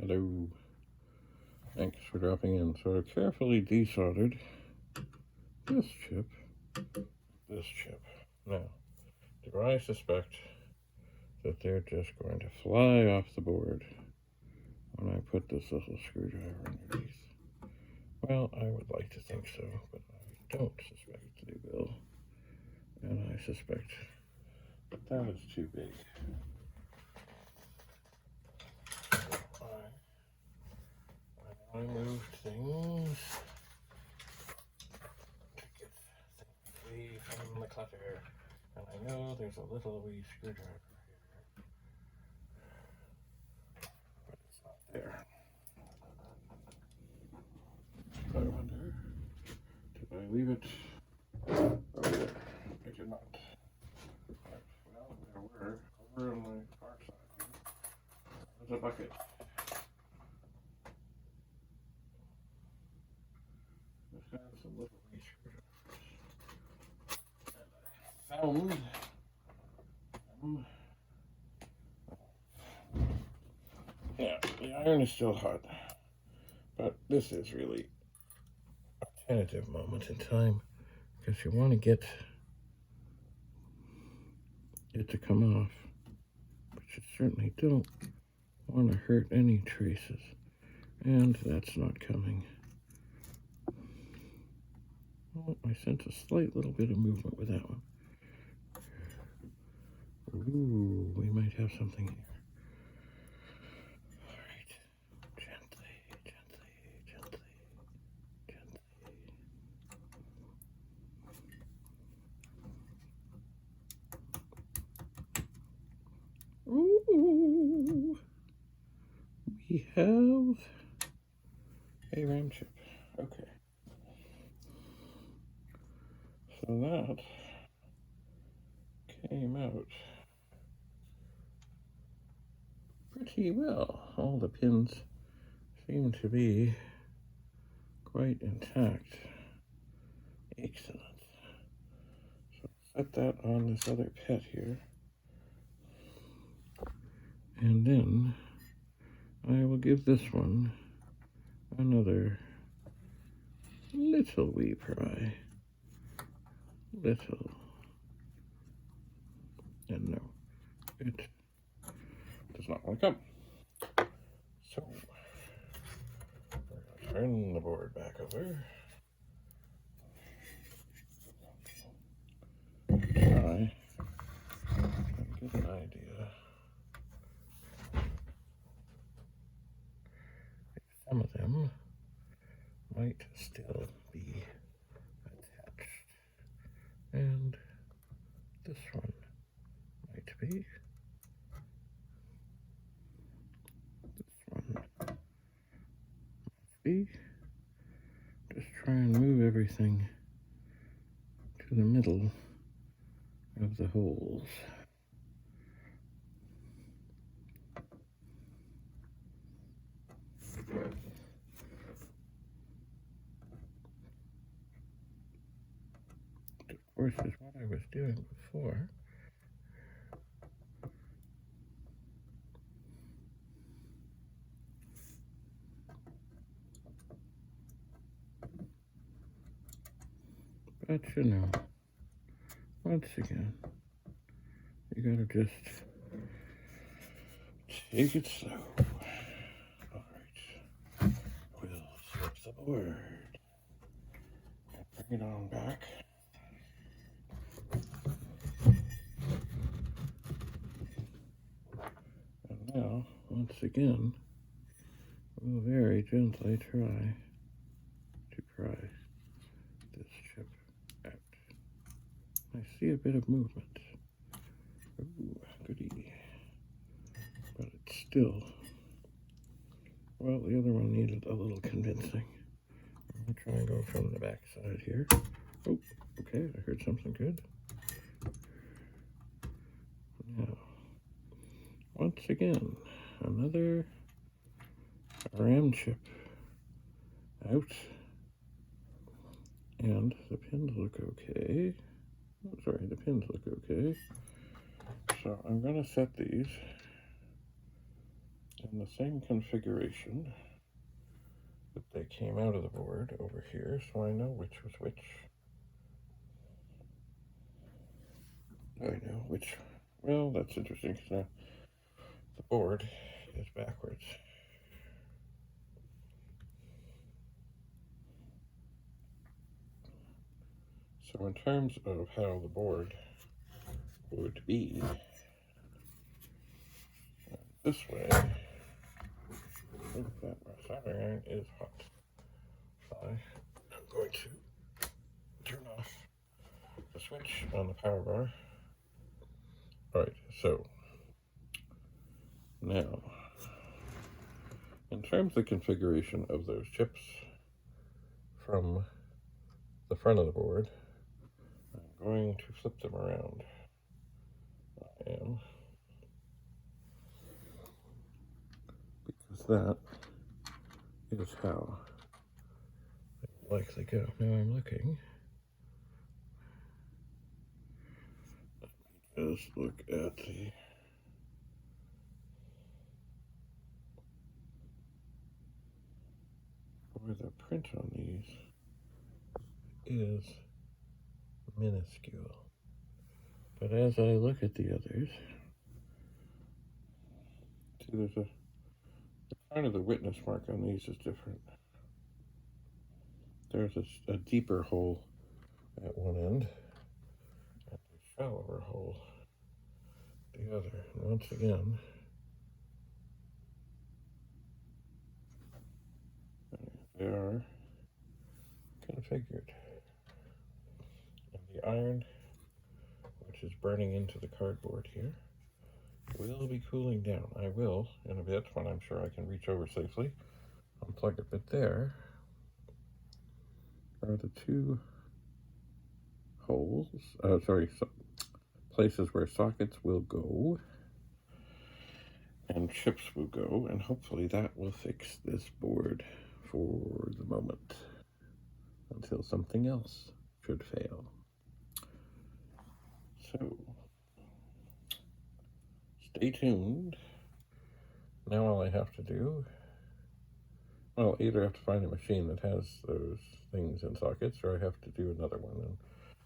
Hello. Thanks for dropping in. So I carefully desoldered this chip. Now, do I suspect that they're just going to fly off the board when I put this little screwdriver underneath? Well, I would like to think so, but I don't suspect they will. And I suspect that is too big. I moved things to get things away from the clutter. And I know there's a little wee screwdriver here, but it's not there. I wonder, did I leave it over there? I did not. Right. Well, there were, over on the far side, there's a bucket. This has some little wee screwdrivers. And I found them. Yeah, the iron is still hot, but this is really a tentative moment in time because you want to get it to come off, but you certainly don't want to hurt any traces, and that's not coming. Oh, I sense a slight little bit of movement with that one. Ooh, we might have something here. All right, gently. Ooh, we have a RAM chip. Okay. So that came out pretty well. All the pins seem to be quite intact. Excellent. So set that on this other pet here. And then I will give this one another little wee pry. Little. And no, it does not want to come. So we're going to turn the board back over. Try and get an idea. Some of them might still be attached, and this one might be. This one might be. Just try and move everything to the middle of the holes. Of course, is what I was doing before. But you know, once again, you gotta just take it slow. All right, we'll flip the board and bring it on back. And now, once again, we'll very gently try to pry this chip out. I see a bit of movement. Ooh, goody. But it's still, well, the other one needed a little convincing. I'm going to try and go from the back side here. Oh, okay, I heard something good. Now, once again, another RAM chip out. And the pins look okay. Oh, sorry, the pins look okay. So I'm going to set these in the same configuration that they came out of the board over here, so I know which was which. I know which. Well, that's interesting because now the board is backwards. So in terms of how the board would be, this way, look at that, my soldering iron is hot. I'm going to turn off the switch on the power bar. Alright, so now, in terms of the configuration of those chips from the front of the board, I'm going to flip them around. I am. Because that is how they will likely go. Now I'm looking. Let's look at the print on these is minuscule. But as I look at the others, see there's the kind of the witness mark on these is different. There's a deeper hole at one end and a shallower hole at the other. And once again, they are configured. And the iron, which is burning into the cardboard here, will be cooling down. I will, in a bit, when I'm sure I can reach over safely, unplug it. But there are the two holes, places where sockets will go and chips will go, and hopefully that will fix this board for the moment until something else should fail. So stay tuned. Now all I have to do, well, either I have to find a machine that has those things in sockets, or I have to do another one. And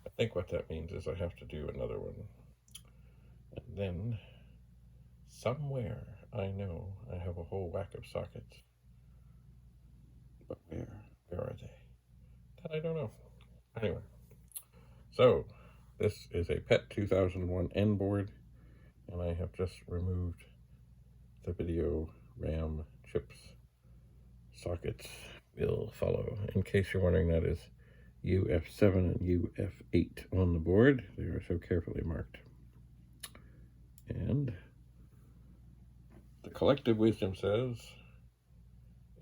I think what that means is I have to do another one. And then somewhere I know I have a whole whack of sockets. But where are they? That I don't know. Anyway, so this is a PET 2001 N board, and I have just removed the video RAM chips. Sockets will follow. In case you're wondering, that is UF7 and UF8 on the board. They are so carefully marked. And the collective wisdom says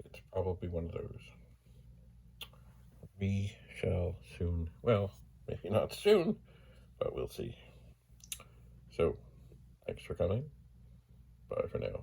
it's probably one of those. We shall soon, well, maybe not soon, but we'll see. So, thanks for coming. Bye for now.